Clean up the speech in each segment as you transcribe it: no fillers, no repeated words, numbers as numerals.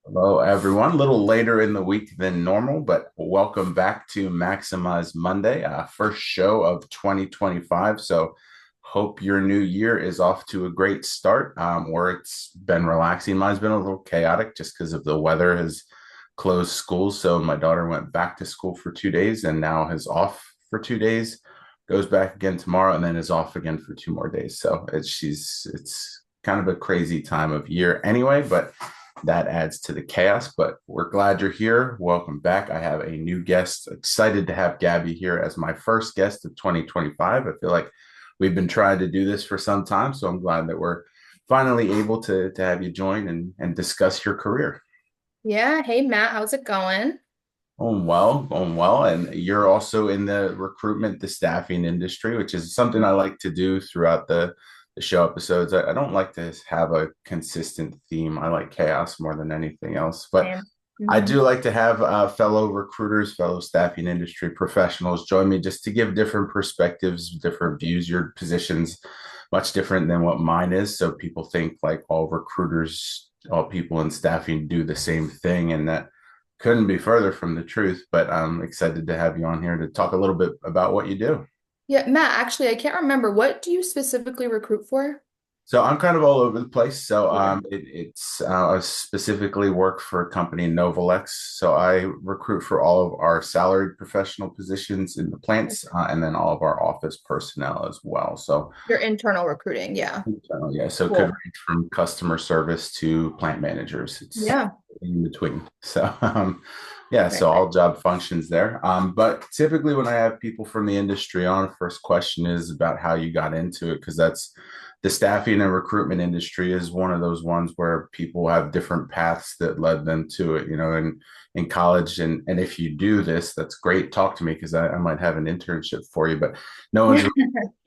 Hello, everyone. A little later in the week than normal, but welcome back to Maximize Monday, first show of 2025. So, hope your new year is off to a great start, or it's been relaxing. Mine's been a little chaotic just because of the weather has closed schools. So, my daughter went back to school for 2 days and now is off for 2 days, goes back again tomorrow, and then is off again for 2 more days. So, it's kind of a crazy time of year anyway, but that adds to the chaos, but we're glad you're here. Welcome back. I have a new guest. Excited to have Gabby here as my first guest of 2025. I feel like we've been trying to do this for some time, so I'm glad that we're finally able to have you join and discuss your career. Yeah. Hey, Matt, how's it going? Going well. And you're also in the recruitment, the staffing industry, which is something I like to do throughout the show episodes. I don't like to have a consistent theme. I like chaos more than anything else. But Same. I hmm do like to have fellow recruiters, fellow staffing industry professionals join me just to give different perspectives, different views. Your position's much different than what mine is. So people think like all recruiters, all people in staffing do the same thing. And that couldn't be further from the truth. But I'm excited to have you on here to talk a little bit about what you do. Yeah, Matt, actually, I can't remember. What do you specifically recruit for? So I'm kind of all over the place. So Yeah. it's I specifically work for a company, Novolex. So I recruit for all of our salaried professional positions in the plants, and then all of our office personnel as well. So Your internal recruiting. Yeah. yeah, so it could Cool. range from customer service to plant managers. It's Yeah. in between. So yeah, Right. so all job functions there. But typically when I have people from the industry on, first question is about how you got into it, because that's the staffing and recruitment industry is one of those ones where people have different paths that led them to it, and in college. And if you do this, that's great. Talk to me because I might have an internship for you, but no one's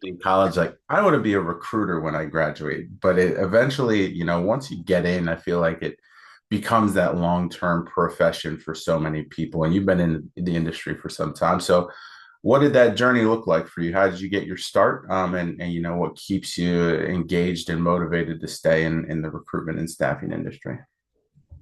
in college like I want to be a recruiter when I graduate. But it eventually, once you get in, I feel like it becomes that long-term profession for so many people. And you've been in the industry for some time. So what did that journey look like for you? How did you get your start? And what keeps you engaged and motivated to stay in the recruitment and staffing industry?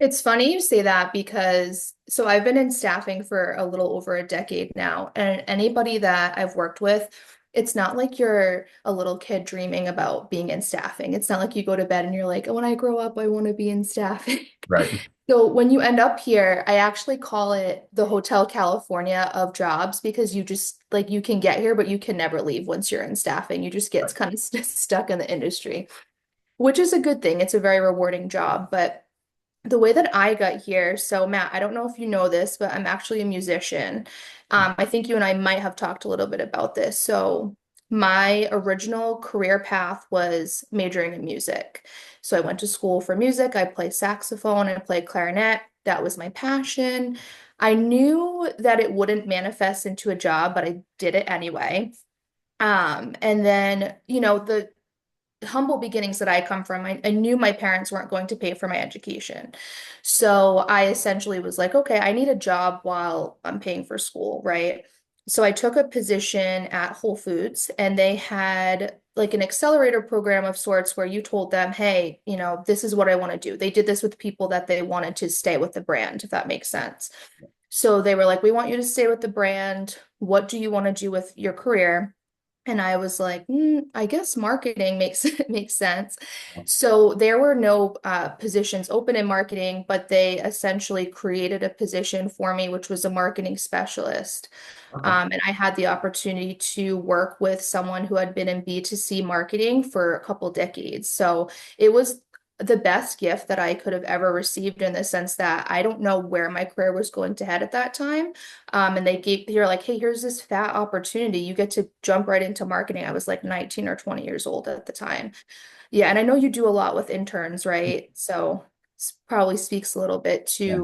It's funny you say that because I've been in staffing for a little over a decade now, and anybody that I've worked with, it's not like you're a little kid dreaming about being in staffing. It's not like you go to bed and you're like, oh, when I grow up, I want to be in staffing. Right. So when you end up here, I actually call it the Hotel California of jobs because you just like you can get here, but you can never leave once you're in staffing. You just get kind of stuck in the industry, which is a good thing. It's a very rewarding job, but the way that I got here, so Matt, I don't know if you know this, but I'm actually a musician. I think you and I might have talked a little bit about this. So my original career path was majoring in music. So I went to school for music. I play saxophone and play clarinet. That was my passion. I knew that it wouldn't manifest into a job, but I did it anyway. And then, the humble beginnings that I come from, I knew my parents weren't going to pay for my education. So I essentially was like, okay, I need a job while I'm paying for school, right? So I took a position at Whole Foods and they had like an accelerator program of sorts where you told them, hey, this is what I want to do. They did this with people that they wanted to stay with the brand, if that makes sense. So they were like, we want you to stay with the brand. What do you want to do with your career? And I was like, I guess marketing makes makes sense. So there were no positions open in marketing, but they essentially created a position for me, which was a marketing specialist. Okay. And I had the opportunity to work with someone who had been in B2C marketing for a couple decades. So it was the best gift that I could have ever received in the sense that I don't know where my career was going to head at that time. And you're like, hey, here's this fat opportunity. You get to jump right into marketing. I was like 19 or 20 years old at the time. Yeah, and I know you do a lot with interns, right? So probably speaks a little bit Yeah.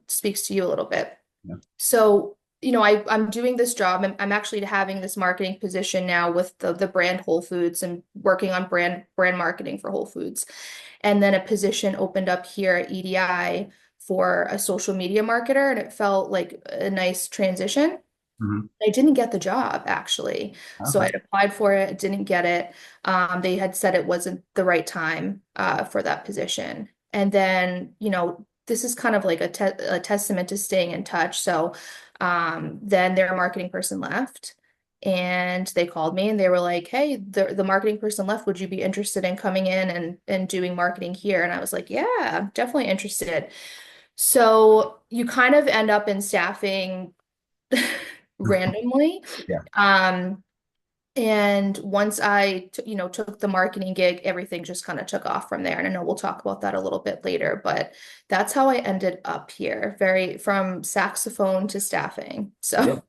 speaks to you a little bit. Yeah. So, I'm doing this job. I'm actually having this marketing position now with the brand Whole Foods and working on brand marketing for Whole Foods. And then a position opened up here at EDI for a social media marketer, and it felt like a nice transition. Mhm. I didn't get the job actually. So I Okay. had applied for it, didn't get it. They had said it wasn't the right time for that position. And then, this is kind of like a testament to staying in touch. So then their marketing person left. And they called me and they were like, hey, the marketing person left. Would you be interested in coming in and doing marketing here? And I was like, yeah, definitely interested. So you kind of end up in staffing randomly. Yeah. Um, and once took the marketing gig, everything just kind of took off from there. And I know we'll talk about that a little bit later, but that's how I ended up here, very from saxophone to staffing. Yeah. So,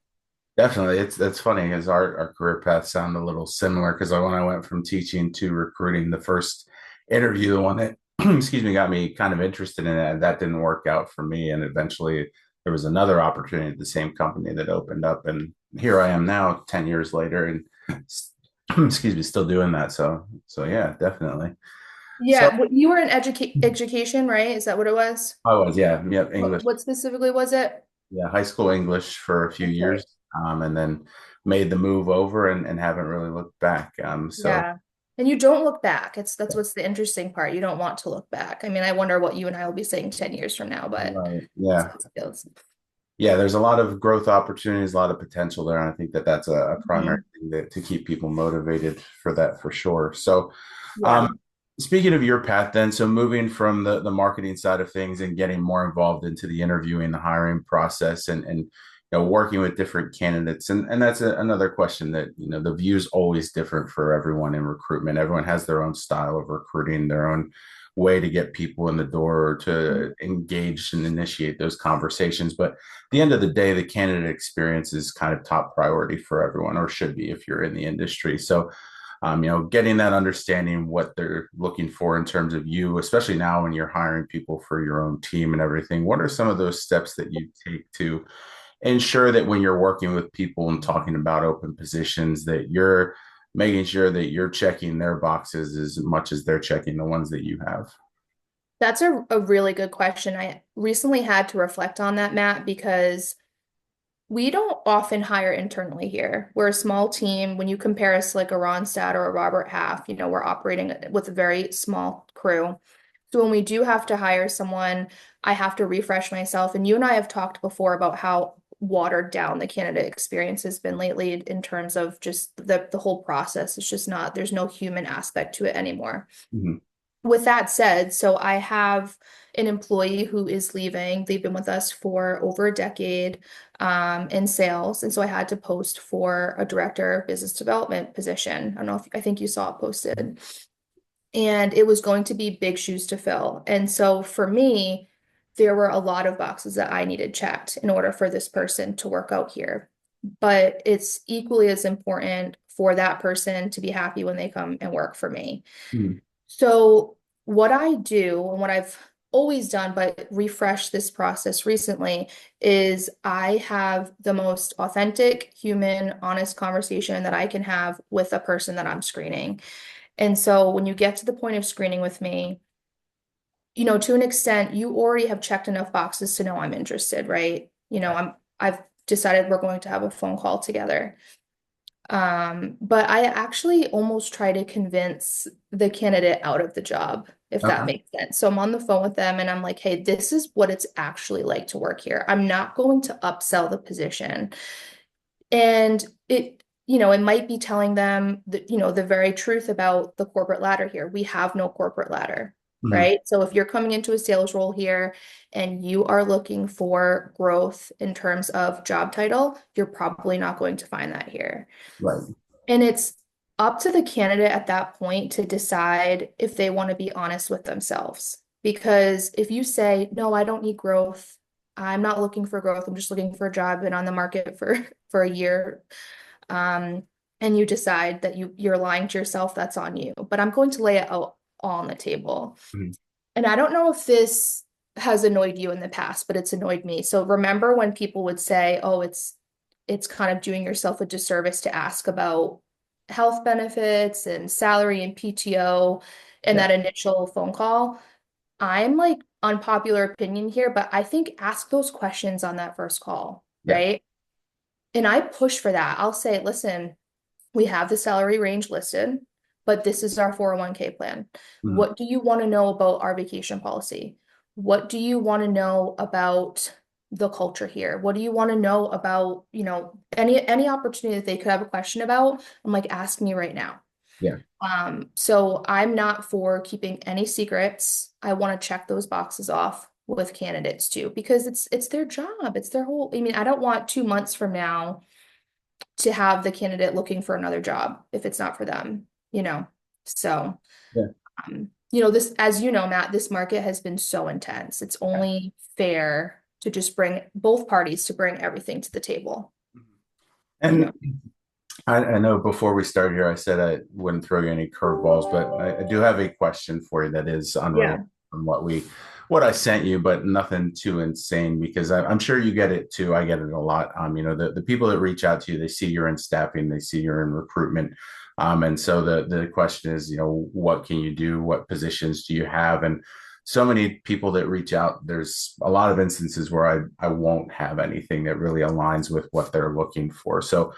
Definitely. That's funny because our career paths sound a little similar because when I went from teaching to recruiting, the first interview, the one that excuse me, got me kind of interested in it, that didn't work out for me. And eventually there was another opportunity at the same company that opened up. And here I am now, 10 years later, and excuse me, still doing that. So yeah, definitely. So yeah, you were in education, right? Is that what it was? I was, yeah, yep, English. What specifically was it? Yeah, high school English for a few Okay. years, and then made the move over and haven't really looked back. So Yeah. And you don't look back. That's what's the interesting part. You don't want to look back. I mean, I wonder what you and I will be saying 10 years from now, but right, that's yeah, how it feels. yeah. There's a lot of growth opportunities, a lot of potential there, and I think that that's a primary Mhm. thing to keep people motivated for that for sure. So, Yeah. um, speaking of your path, then, so moving from the marketing side of things and getting more involved into the interviewing, the hiring process, and working with different candidates, and that's another question that the view is always different for everyone in recruitment. Everyone has their own style of recruiting, their own way to get people in the door or to engage and initiate those conversations. But at the end of the day, the candidate experience is kind of top priority for everyone, or should be if you're in the industry. So getting that understanding what they're looking for in terms of you, especially now when you're hiring people for your own team and everything. What are some of those steps that you take to ensure that when you're working with people and talking about open positions, that you're making sure that you're checking their boxes as much as they're checking the ones that you have? That's a really good question. I recently had to reflect on that, Matt, because we don't often hire internally here. We're a small team. When you compare us to like a Ronstadt or a Robert Half, we're operating with a very small crew. So when we do have to hire someone, I have to refresh myself. And you and I have talked before about how watered down the candidate experience has been lately in terms of just the whole process. It's just not, there's no human aspect to it anymore. Mhm. With that said, so I have an employee who is leaving. They've been with us for over a decade in sales. And so I had to post for a director of business development position. I don't know if I think you saw it posted. And it was going to be big shoes to fill. And so for me, there were a lot of boxes that I needed checked in order for this person to work out here. But it's equally as important for that person to be happy when they come and work for me. Mhm. So, what I do and what I've always done, but refreshed this process recently, is I have the most authentic, human, honest conversation that I can have with a person that I'm screening. And so, when you get to the point of screening with me, to an extent, you already have checked enough boxes to know I'm interested, right? I've decided we're going to have a phone call together. But I actually almost try to convince the candidate out of the job, if that Okay. makes sense. So I'm on the phone with them and I'm like, hey, this is what it's actually like to work here. I'm not going to upsell the position. And it might be telling them the very truth about the corporate ladder here. We have no corporate ladder, Mhm. right? So if you're coming into a sales role here and you are looking for growth in terms of job title, you're probably not going to find that here. Right. And it's up to the candidate at that point to decide if they want to be honest with themselves. Because if you say, no, I don't need growth, I'm not looking for growth, I'm just looking for a job, been on the market for a year, um, and you decide that you're lying to yourself, that's on you. But I'm going to lay it out all on the table. Mhm. And I don't know if this has annoyed you in the past, but it's annoyed me. So remember when people would say, "Oh, it's kind of doing yourself a disservice to ask about health benefits and salary and PTO in Yeah. that initial phone call." I'm like unpopular opinion here, but I think ask those questions on that first call, Yeah. right? And I push for that. I'll say, "Listen, we have the salary range listed, but this is our 401k plan. Mhm. What do you want to know about our vacation policy? What do you want to know about the culture here? What do you want to know about, any opportunity that they could have a question about? I'm like, ask me right now. Yeah. So I'm not for keeping any secrets. I want to check those boxes off with candidates too, because it's their job. It's their whole, I mean, I don't want 2 months from now to have the candidate looking for another job if it's not for them, you know. So, Yeah. this, as you know, Matt, this market has been so intense. It's only fair to just bring both parties to bring everything to the table, you And know. I know before we start here, I said I wouldn't throw you any curveballs, but I do have a question for you that is unrelated Yeah. from what I sent you, but nothing too insane because I'm sure you get it too. I get it a lot. The people that reach out to you, they see you're in staffing, they see you're in recruitment. And so the question is, what can you do? What positions do you have? And so many people that reach out, there's a lot of instances where I won't have anything that really aligns with what they're looking for. So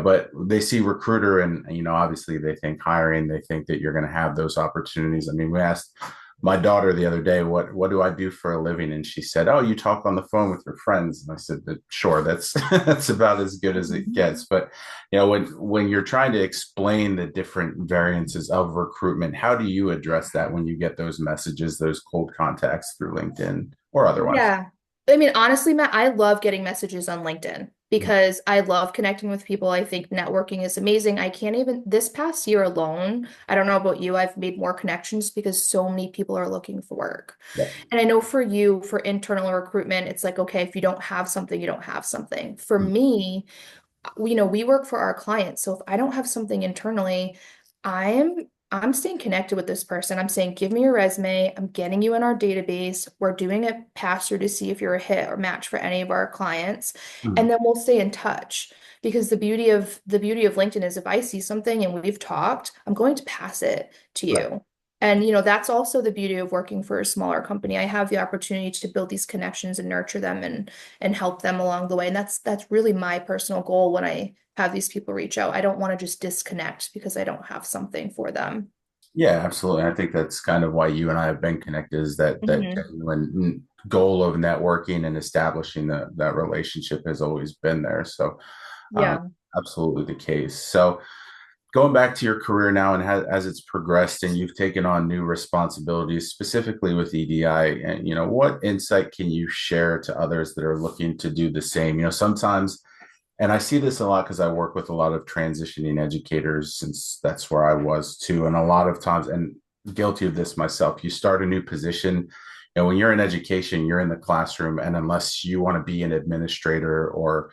but they see recruiter and, obviously they think hiring, they think that you're going to have those opportunities. I mean, we asked my daughter the other day, what do I do for a living? And she said, oh, you talk on the phone with your friends. And I said, sure, that's, that's about as good as it gets. But, when you're trying to explain the different variances of recruitment, how do you address that when you get those messages, those cold contacts through LinkedIn or otherwise? Yeah. I mean, honestly, Matt, I love getting messages on LinkedIn because I love connecting with people. I think networking is amazing. I can't even, this past year alone, I don't know about you, I've made more connections because so many people are looking for work. Yeah. And I know for you, for internal recruitment, it's like, okay, if you don't have something, you don't have something. For me, we work for our clients. So if I don't have something internally, I'm I'm staying connected with this person. I'm saying, give me your resume. I'm getting you in our database. We're doing a pass through to see if you're a hit or match for any of our clients. And Mhm. then we'll stay in touch. Because the beauty of LinkedIn is if I see something and we've talked, I'm going to pass it to Right. you. And that's also the beauty of working for a smaller company. I have the opportunity to build these connections and nurture them and help them along the way. And that's really my personal goal when I have these people reach out. I don't want to just disconnect because I don't have something for them. Yeah, absolutely. I think that's kind of why you and I have been connected is that Hmm. genuine goal of networking and establishing that relationship has always been there. So, um, Yeah. absolutely the case. So, going back to your career now and as it's progressed and you've taken on new responsibilities, specifically with EDI, and what insight can you share to others that are looking to do the same? Sometimes and I see this a lot because I work with a lot of transitioning educators since that's where I was too. And a lot of times, and guilty of this myself, you start a new position. And when you're in education, you're in the classroom. And unless you want to be an administrator or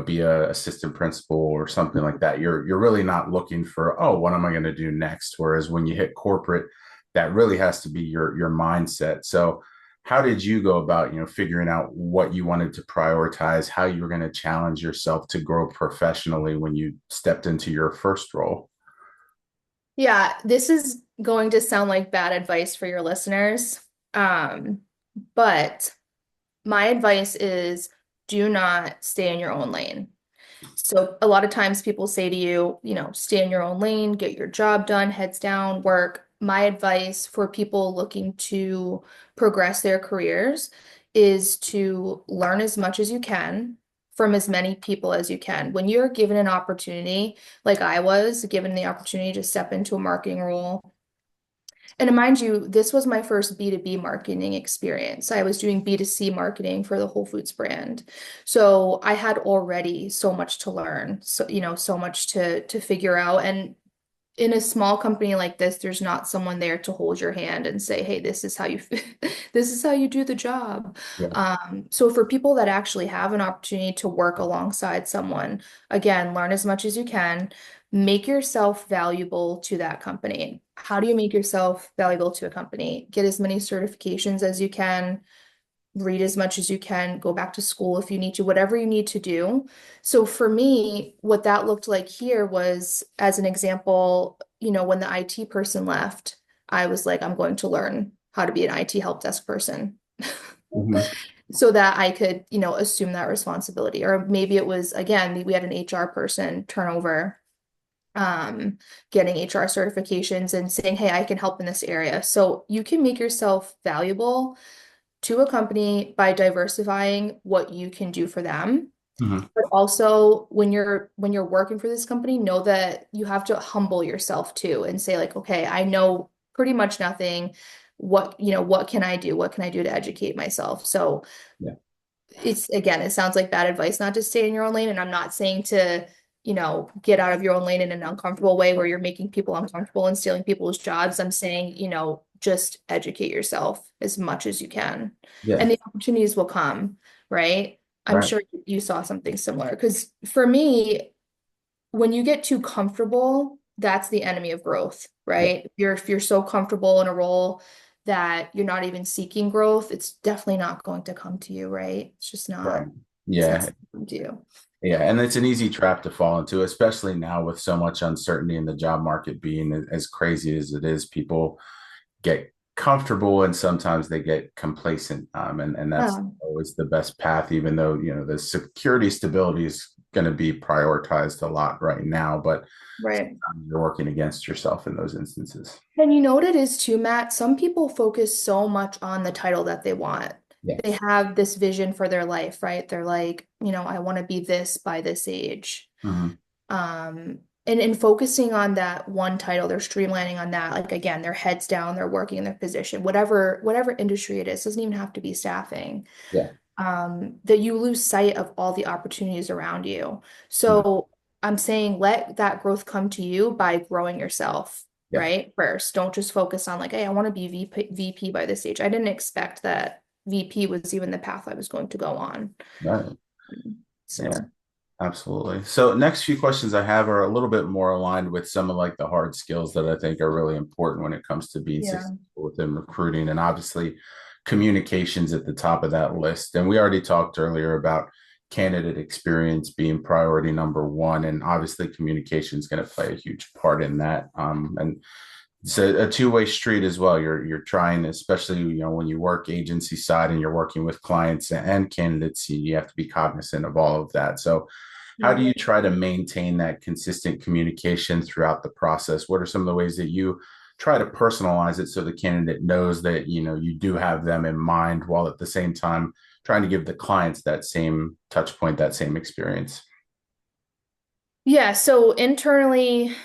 be a assistant principal or something like that, you're really not looking for, oh, what am I going to do next? Whereas when you hit corporate, that really has to be your mindset. So how did you go about figuring out what you wanted to prioritize, how you were going to challenge yourself to grow professionally when you stepped into your first role? Yeah, this is going to sound like bad advice for your listeners. Um, but my advice is do not stay in your own lane. So a lot of times people say to you, stay in your own lane, get your job done, heads down, work. My advice for people looking to progress their careers is to learn as much as you can from as many people as you can. When you're given an opportunity, like I was given the opportunity to step into a marketing role, and mind you, this was my first B2B marketing experience. I was doing B2C marketing for the Whole Foods brand. So I had already so much to learn, so much to figure out. And in a small company like this, there's not someone there to hold your hand and say, "Hey, this is how you this is how you do the job." Yeah. So for people that actually have an opportunity to work alongside someone, again, learn as much as you can, make yourself valuable to that company. How do you make yourself valuable to a company? Get as many certifications as you can, read as much as you can, go back to school if you need to, whatever you need to do. So for me, what that looked like here was, as an example, when the IT person left, I was like, I'm going to learn how to be an IT help desk person. Mhm. So that I could, assume that responsibility. Or maybe it was, again, we had an HR person turnover, getting HR certifications and saying, hey, I can help in this area. So you can make yourself valuable to a company by diversifying what you can do for them. Hmm. But also when you're working for this company, know that you have to humble yourself too and say like, okay, I know pretty much nothing. What can I do? What can I do to educate myself? So Yeah. it's again, it sounds like bad advice not to stay in your own lane. And I'm not saying to, get out of your own lane in an uncomfortable way where you're making people uncomfortable and stealing people's jobs. I'm saying, just educate yourself as much as you can. Yeah. And the opportunities will come, right? I'm Right. sure you saw something similar. Because for me, when you get too comfortable, that's the enemy of growth, Yeah. right? If you're so comfortable in a role that you're not even seeking growth, it's definitely not going to come to you, right? Right. It's not Yeah. something to you. Yeah, and it's an easy trap to fall into, especially now with so much uncertainty in the job market being as crazy as it is. People get comfortable and sometimes they get complacent, and that's Yeah, always the best path. Even though the security stability is going to be prioritized a lot right now, but right. sometimes you're working against yourself in those instances. And you know what it is too, Matt? Some people focus so much on the title that they want. They Yes. have this vision for their life, right? They're like, I want to be this by this age. Hmm. And in focusing on that one title, they're streamlining on that. Like again, their heads down, they're working in their position, whatever industry it is, doesn't even have to be staffing. Yeah. That you lose sight of all the opportunities around you. Mhm. So I'm saying let that growth come to you by growing yourself, Yeah. right? First, don't just focus on like, hey, I want to be VP by this age. I didn't expect that VP was even the path I was going to go on. Right. Yeah. So Absolutely. So next few questions I have are a little bit more aligned with some of like the hard skills that I think are really important when it comes to being yeah. successful within recruiting. And obviously communications at the top of that list. And we already talked earlier about candidate experience being priority number one. And obviously communication is going to play a huge part in that. And it's a two-way street as well. You're trying, especially when you work agency side and you're working with clients and candidates, you have to be cognizant of all of that. So how do Yeah. you try to maintain that consistent communication throughout the process? What are some of the ways that you try to personalize it so the candidate knows that you do have them in mind, while at the same time trying to give the clients that same touch point, that same experience? Yeah, so internally,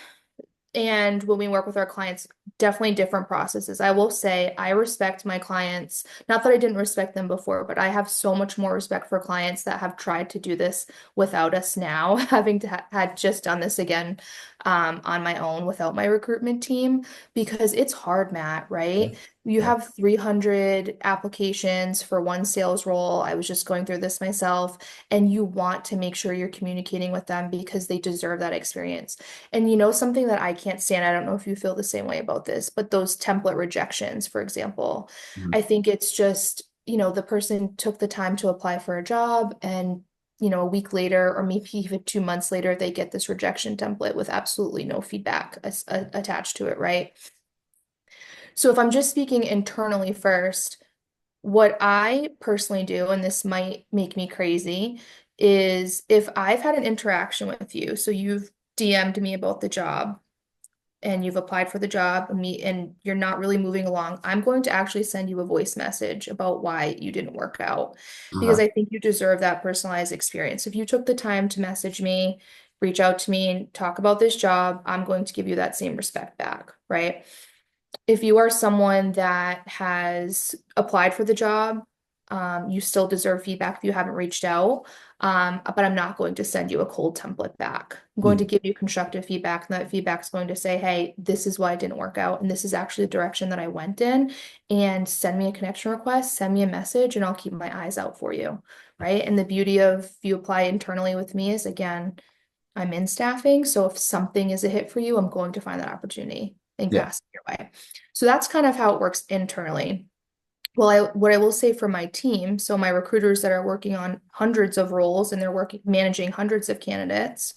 and when we work with our clients, definitely different processes. I will say I respect my clients. Not that I didn't respect them before, but I have so much more respect for clients that have tried to do this without us now, having to had just done this again on my own without my recruitment team, because it's hard, Matt, right? You Yeah. have 300 applications for one sales role. I was just going through this myself, and you want to make sure you're communicating with them because they deserve that experience. And something that I can't stand, I don't know if you feel the same way about this, but those template rejections, for example, Mhm. I think it's just, the person took the time to apply for a job and, a week later, or maybe even 2 months later, they get this rejection template with absolutely no feedback attached to it, right? So if I'm just speaking internally first, what I personally do, and this might make me crazy, is if I've had an interaction with you, so you've DM'd me about the job and you've applied for the job and you're not really moving along, I'm going to actually send you a voice message about why you didn't work out because Uh-huh. I think you deserve that personalized experience. If you took the time to message me, reach out to me and talk about this job, I'm going to give you that same respect back, right? If you are someone that has applied for the job, you still deserve feedback if you haven't reached out. But I'm not going to send you a cold template back. I'm going to Mhm. give you constructive feedback, and that feedback is going to say, hey, this is why it didn't work out, and this is actually the direction that I went in. And send me a connection request, send me a message, and I'll keep my eyes out for you. Right. And the beauty of if you apply internally with me is again, I'm in staffing, so if something is a hit for you, I'm going to find that opportunity and Yeah. pass it your way. So that's kind of how it works internally. Well, what I will say for my team, so my recruiters that are working on hundreds of roles and they're working managing hundreds of candidates,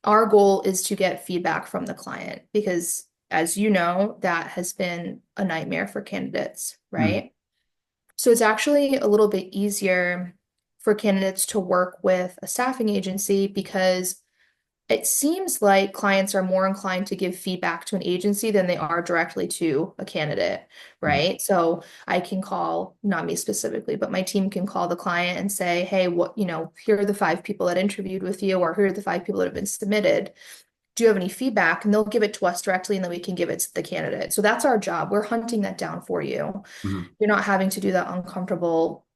our goal is to get feedback from the client because as you know, that has been a nightmare for candidates, Mhm. right? So it's actually a little bit easier for candidates to work with a staffing agency because It seems like clients are more inclined to give feedback to an agency than they are directly to a candidate, Mhm. right? So I can call, not me specifically, but my team can call the client and say, hey, here are the five people that interviewed with you, or here are the five people that have been submitted. Do you have any feedback? And they'll give it to us directly, and then we can give it to the candidate. So that's our job. We're hunting that down for you. Mhm. You're not having to do that uncomfortable,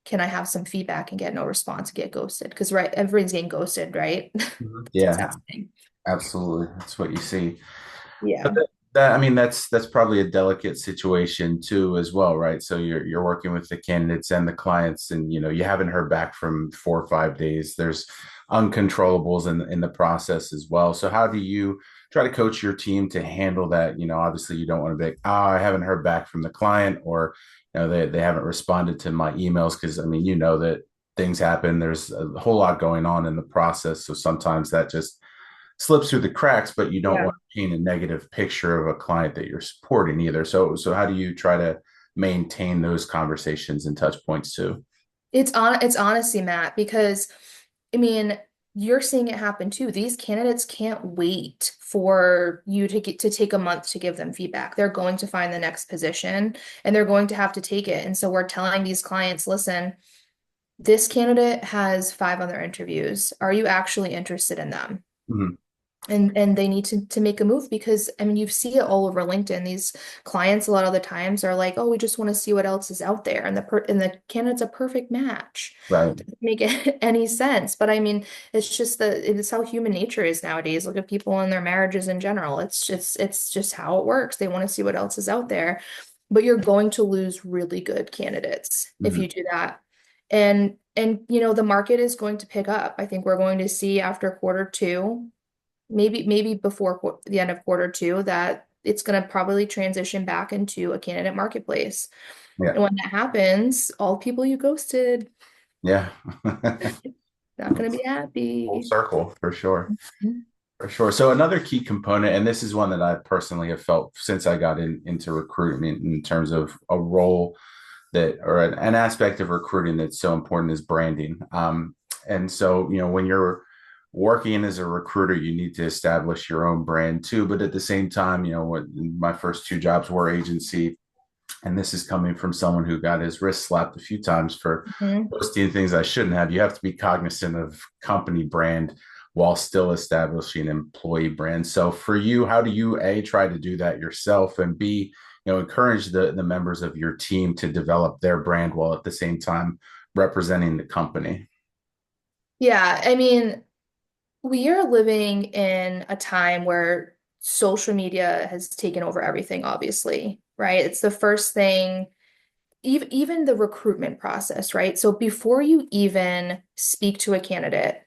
can I have some feedback and get no response and get ghosted? Because right, everyone's getting ghosted, right? Mhm. It's Yeah, exhausting. absolutely. That's what you see. But Yeah. I mean, that's probably a delicate situation too, as well, right? So you're working with the candidates and the clients, and you haven't heard back from 4 or 5 days. There's uncontrollables in the process as well. So how do you try to coach your team to handle that? Obviously you don't want to be like, oh, I haven't heard back from the client, or they haven't responded to my emails, because I mean, that things happen. There's a whole lot going on in the process. So sometimes that just slips through the cracks, but you don't Yeah. want to paint a negative picture of a client that you're supporting either. So how do you try to maintain those conversations and touch points too? It's honesty, Matt, because I mean, you're seeing it happen too. These candidates can't wait for you to take a month to give them feedback. They're going to find the next position and they're going to have to take it. And so we're telling these clients, listen, this candidate has five other interviews. Are you actually interested in them? Mhm. And they need to make a move because I mean you see it all over LinkedIn. These clients a lot of the times are like, oh, we just want to see what else is out there, and the candidate's a perfect match. Right. Doesn't make any sense. But I mean, it's how human nature is nowadays. Look at people in their marriages in general. It's just how it works. They want to see what else is out there. But you're going to lose really good candidates if Mhm. you do that. And the market is going to pick up. I think we're going to see after quarter 2, maybe before the end of quarter 2, that it's going to probably transition back into a candidate marketplace. Yeah. And when that happens, all people you ghosted, Yeah. not going to be Full happy. circle for sure. Mhm. For sure. So another key component, and this is one that I personally have felt since I got into recruitment in terms of a role that, or an aspect of recruiting that's so important, is branding. And so, when you're working as a recruiter, you need to establish your own brand too. But at the same time, what my first two jobs were agency, and this is coming from someone who got his wrist slapped a few times for Mhm. posting things I shouldn't have. You have to be cognizant of company brand while still establishing employee brand. So for you, how do you A, try to do that yourself, and B, encourage the members of your team to develop their brand while at the same time representing the company? Yeah, I mean, we are living in a time where social media has taken over everything, obviously, right? It's the first thing, even the recruitment process, right? So before you even speak to a candidate,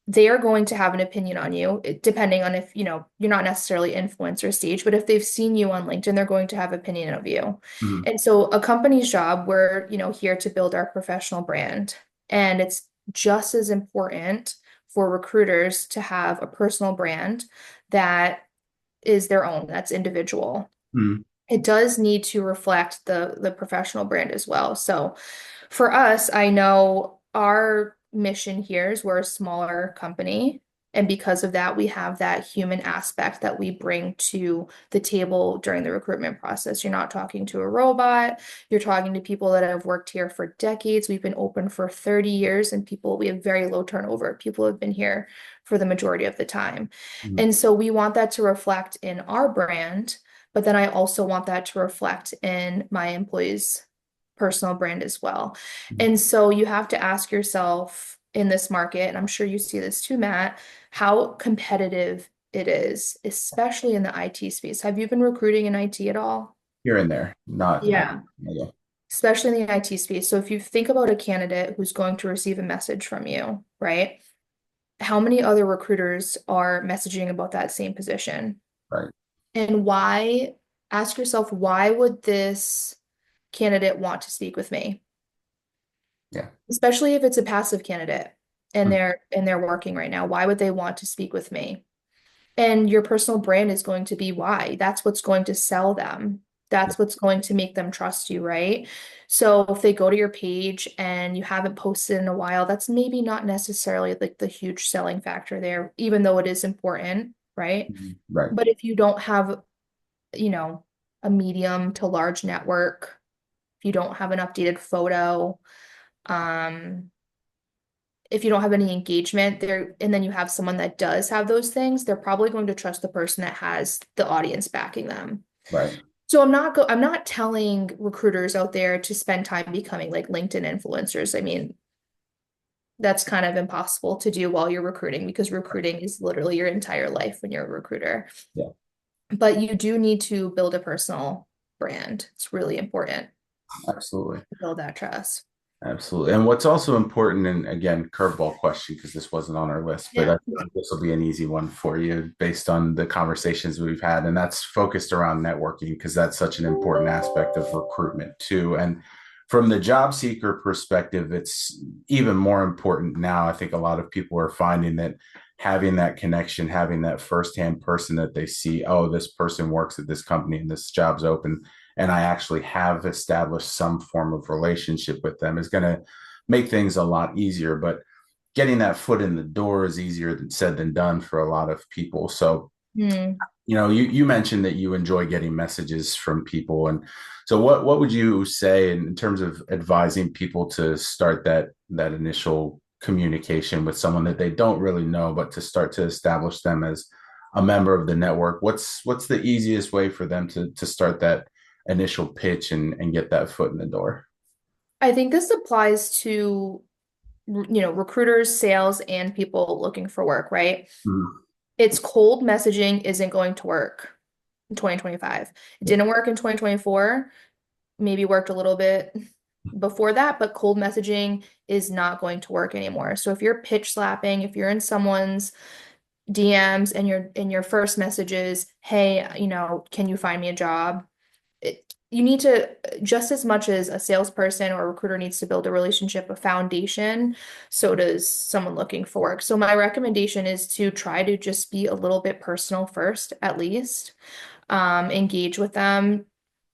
they are going to have an opinion on you, depending on if, you're not necessarily influencer stage, but if they've seen you on LinkedIn, they're going to have opinion of you. Mhm. And so a company's job, we're, here to build our professional brand. And it's just as important for recruiters to have a personal brand that is their own, that's individual. Mhm. It does need to reflect the professional brand as well. So for us, I know our mission here is we're a smaller company. And because of that, we have that human aspect that we bring to the table during the recruitment process. You're not talking to a robot. You're talking to people that have worked here for decades. We've been open for 30 years, and we have very low turnover. People have been here for the majority of the time. Mhm. And so we want that to reflect in our brand, but then I also want that to reflect in my employees' personal brand as well. And so you have to ask yourself in this market, and I'm sure you see this too, Matt, how competitive it is, especially in the IT space. Have you been recruiting in IT at all? Here and there, not. Yeah. Yeah. Especially in the IT space. So if you think about a candidate who's going to receive a message from you, right? How many other recruiters are messaging about that same position? Right. And ask yourself, why would this candidate want to speak with me? Yeah. Especially if it's a passive candidate and they're working right now. Why would they want to speak with me? And your personal brand is going to be why. That's what's going to sell them Yeah. That's what's going to make them trust you, right? So if they go to your page and you haven't posted in a while, that's maybe not necessarily like the huge selling factor there, even though it is important, right? Mhm. Right. But if you don't have, you know, a medium to large network, if you don't have an updated photo, um, if you don't have any engagement there, and then you have someone that does have those things, they're probably going to trust the person that has the audience backing them. Right. So I'm not telling recruiters out there to spend time becoming like LinkedIn influencers. I mean, that's kind of impossible to do while you're recruiting because recruiting is literally your entire life when you're a recruiter. Yeah. But you do need to build a personal brand. It's really important Absolutely. to build that trust. Absolutely. And what's also important, and again, curveball question because this wasn't on our list, but Yeah. I think this will be an easy one for you based on the conversations we've had. And that's focused around networking because that's such an important aspect of recruitment too. And from the job seeker perspective, it's even more important now. I think a lot of people are finding that having that connection, having that firsthand person that they see, oh, this person works at this company and this job's open and I actually have established some form of relationship with them is going to make things a lot easier. But getting that foot in the door is easier than said than done for a lot of people. So, Hmm. you mentioned that you enjoy getting messages from people. And so what would you say in terms of advising people to start that initial communication with someone that they don't really know, but to start to establish them as a member of the network? What's the easiest way for them to start that initial pitch and get that foot in the door? I think this applies to, recruiters, sales, and people looking for work, right? Mhm. It's cold messaging isn't going to work in 2025. It Yeah. didn't work in 2024, maybe worked a little bit before that, but cold messaging is not going to work anymore. So if you're pitch slapping, if you're in someone's DMs and your first message is, hey, can you find me a job? You need to, just as much as a salesperson or a recruiter needs to build a relationship, a foundation, so does someone looking for work. So my recommendation is to try to just be a little bit personal first, at least. Engage with them.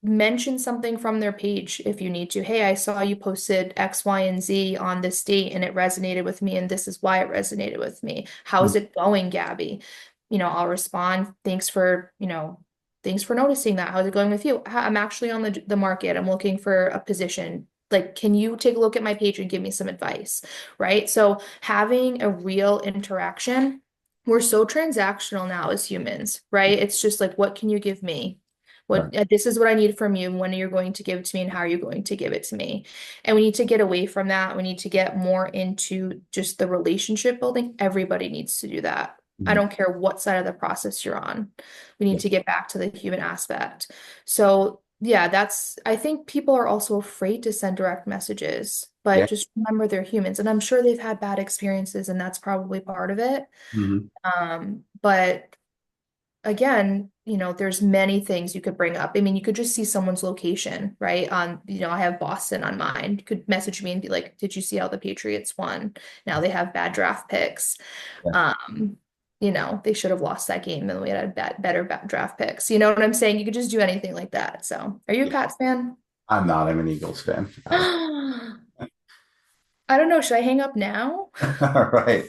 Mention something from their page if you need to. Hey, I saw you posted X, Y, and Z on this date and it resonated with me, and this is why it resonated with me. How's it going, Gabby? I'll respond, thanks for noticing that. How's it going with you? I'm actually on the market. I'm looking for a position. Like, can you take a look at my page and give me some advice? Right? So having a real interaction, we're so transactional now as humans, right? It's just like, what can you give me? Right. This is what I need from you. When are you going to give it to me and how are you going to give it to me? And we need to get away from that. We need to get more into just the relationship building. Everybody needs to do that. I Mhm. don't care what side of the process you're on. We need Yeah. to get back to the human aspect. So, yeah, I think people are also afraid to send direct messages, but Yeah. just remember they're humans. And I'm sure they've had bad experiences, and that's probably part of it. Mhm. But again, there's many things you could bring up. I mean, you could just see someone's location, right? I have Boston on mine. You could message me and be like, did you see how the Patriots won? Now they have bad draft picks. Yeah. Um, they should have lost that game and we had better draft picks. You know what I'm saying? You could just do anything like that. So, are you a Yeah. Pats fan? I'm not. I'm an Eagles fan. I don't know. Should I hang up now? Right.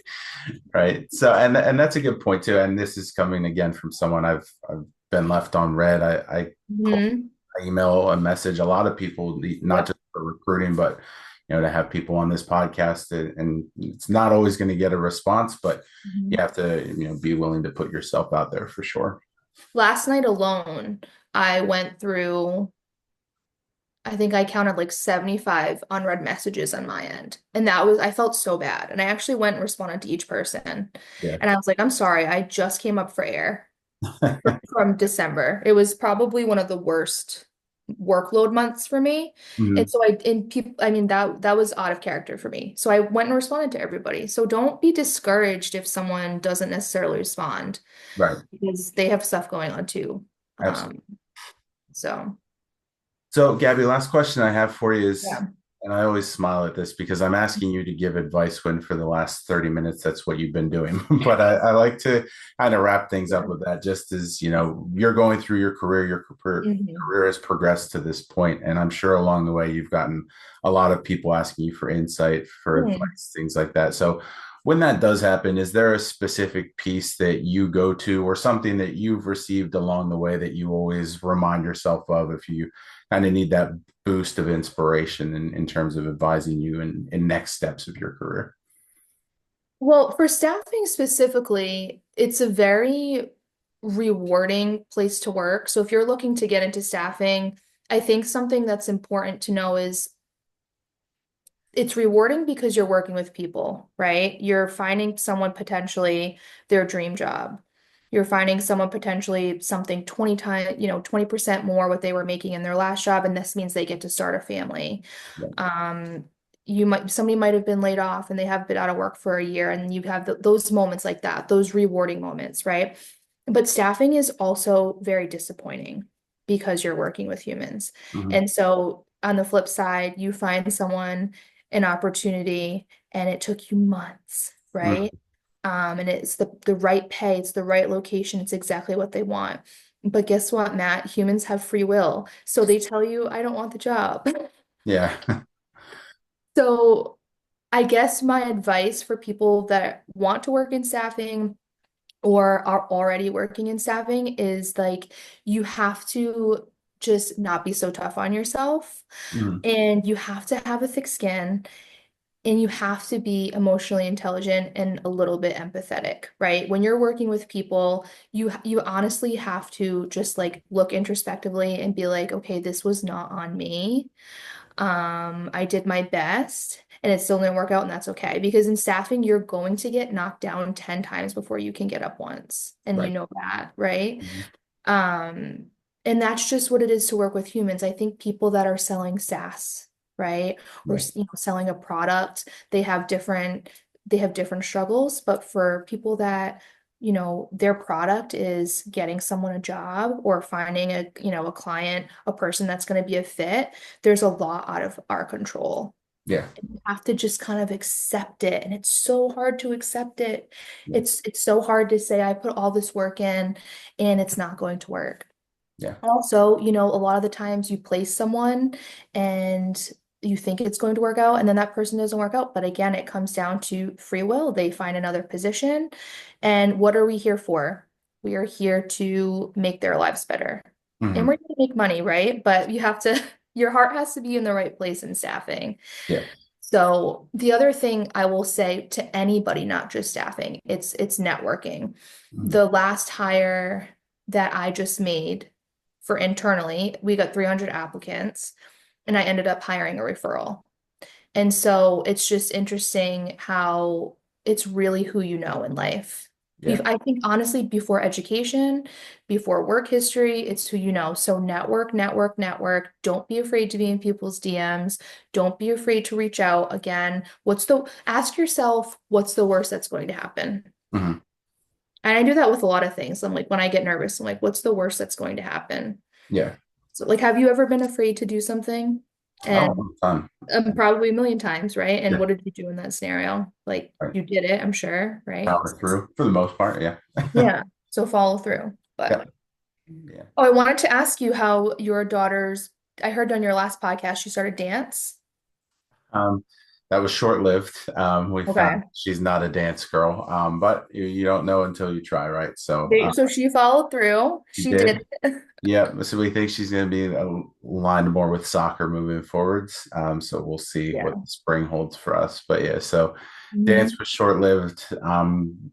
Right. So, and that's a good point too. And this is coming again from someone I've been left on red. I call, Hmm. I email a message. A lot of people, not Yep. just for recruiting, but to have people on this podcast, and it's not always going to get a response, but you Mhm. have to be willing to put yourself out there for sure. Last night alone, I went through, I think I counted like 75 unread messages on my end. And I felt so bad. And I actually went and responded to each person. Yeah. And I was like, I'm sorry, I just came up for air from December. It was probably one of the worst workload months for me. And Mhm. so and people, I mean, that was out of character for me. So I went and responded to everybody. So don't be discouraged if someone doesn't necessarily respond Right. because they have stuff going on too. Absolutely. Um, so So, Gabby, last question I have for you is yeah. And I always smile at this because I'm asking you to give advice when for the last 30 minutes, that's what you've been doing. But I like to kind of wrap things up Yeah. with that, just as, you're going through your career, Mhm. career has progressed to this point, and I'm sure along the way you've gotten a lot of people asking you for insight, for Mhm. advice, things like that. So when that does happen, is there a specific piece that you go to or something that you've received along the way that you always remind yourself of if you kind of need that boost of inspiration in terms of advising you in next steps of your career? Well, for staffing specifically, it's a very rewarding place to work. So if you're looking to get into staffing, I think something that's important to know is it's rewarding because you're working with people, right? You're finding someone potentially their dream job. You're finding someone potentially something 20 times, 20% more what they were making in their last job, and this means they get to start a family. Yeah. Um, somebody might have been laid off and they have been out of work for a year, and you have those moments like that, those rewarding moments, right? But staffing is also very disappointing because you're working with humans. Mhm. And so on the flip side, you find someone an opportunity and it took you months, right? Mhm. And it's the right pay, it's the right location, it's exactly what they want. But guess what, Matt? Humans have free will. So they tell you, I don't want the job. Yeah. So I guess my advice for people that want to work in staffing or are already working in staffing is like you have to just not be so tough on yourself, Mhm. and you have to have a thick skin, and you have to be emotionally intelligent and a little bit empathetic, right? When you're working with people, you honestly have to just like look introspectively and be like, okay, this was not on me. I did my best and it still didn't work out, and that's okay. Because in staffing, you're going to get knocked down 10 times before you can get up once. And you Right. know that, right? Mhm. Um, and that's just what it is to work with humans. I think people that are selling SaaS, right? Or Right. selling a product, they have different struggles, but for people that their product is getting someone a job or finding a client, a person that's going to be a fit, there's a lot out of our control. Yeah. You have to just kind of accept it, and it's so hard to accept it. Yeah. It's so hard to say I put all this work in and it's not going to work. Yeah. Also, a lot of the times you place someone and you think it's going to work out, and then that person doesn't work out. But again, it comes down to free will. They find another position. And what are we here for? We are here to make their lives better. And Mhm. we're going to make money, right? But you have to, your heart has to be in the right place in staffing. Yeah. So the other thing I will say to anybody, not just staffing, it's networking. Mhm. The last hire that I just made for internally, we got 300 applicants and I ended up hiring a referral. And so it's just interesting how it's really who you know in life. Yeah. I think honestly, before education, before work history, it's who you know. So network, network, network. Don't be afraid to be in people's DMs. Don't be afraid to reach out again. Ask yourself, what's the worst that's going to happen? Mhm. And I do that with a lot of things. I'm like, when I get nervous, I'm like, what's the worst that's going to happen? Yeah. So, like, have you ever been afraid to do something? Oh, And all the time. probably a million times, right? And Yeah. what did you do in that scenario? Like, Right. you did it, I'm sure, right? Power through for the most part. Yeah. Yeah. So follow through. Yeah. But Yeah. oh, I wanted to ask you how your daughter's, I heard on your last podcast she started dance. Um, that was short-lived. We found Okay. she's not a dance girl, but you don't know until you try, right? So So she followed through. she She did did. it. Yeah. So we think she's going to be aligned more with soccer moving forwards. So we'll see Yeah. what the spring holds for us. But yeah, so dance Mhm. was short-lived.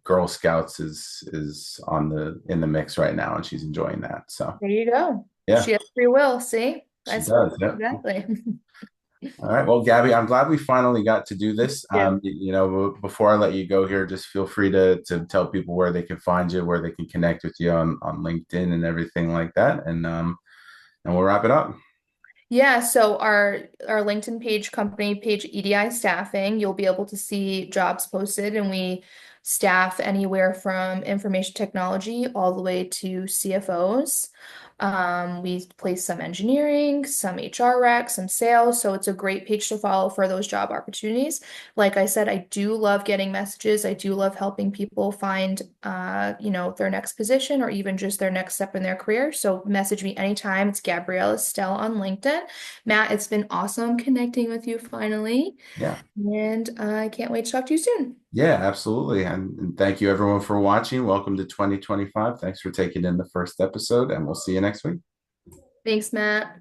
Girl Scouts is on the in the mix right now, and she's enjoying that. So There you go. yeah, She has free will. See? she That's does. Yeah. exactly. All right. Well, Gabby, I'm glad we finally got to do this. Yeah. Before I let you go here, just feel free to tell people where they can find you, where they can connect with you on LinkedIn and everything like that, and we'll wrap it up. Yeah, so our LinkedIn page, company page, EDI Staffing, you'll be able to see jobs posted, and we staff anywhere from information technology all the way to CFOs. We place some engineering, some HR rec, some sales. So it's a great page to follow for those job opportunities. Like I said, I do love getting messages. I do love helping people find, their next position or even just their next step in their career. So message me anytime. It's Gabrielle Estelle on LinkedIn. Matt, it's been awesome connecting with you finally. Yeah. And I can't wait to talk to you soon. Yeah, absolutely. And thank you everyone for watching. Welcome to 2025. Thanks for taking in the first episode, and we'll see you next week. Thanks, Matt.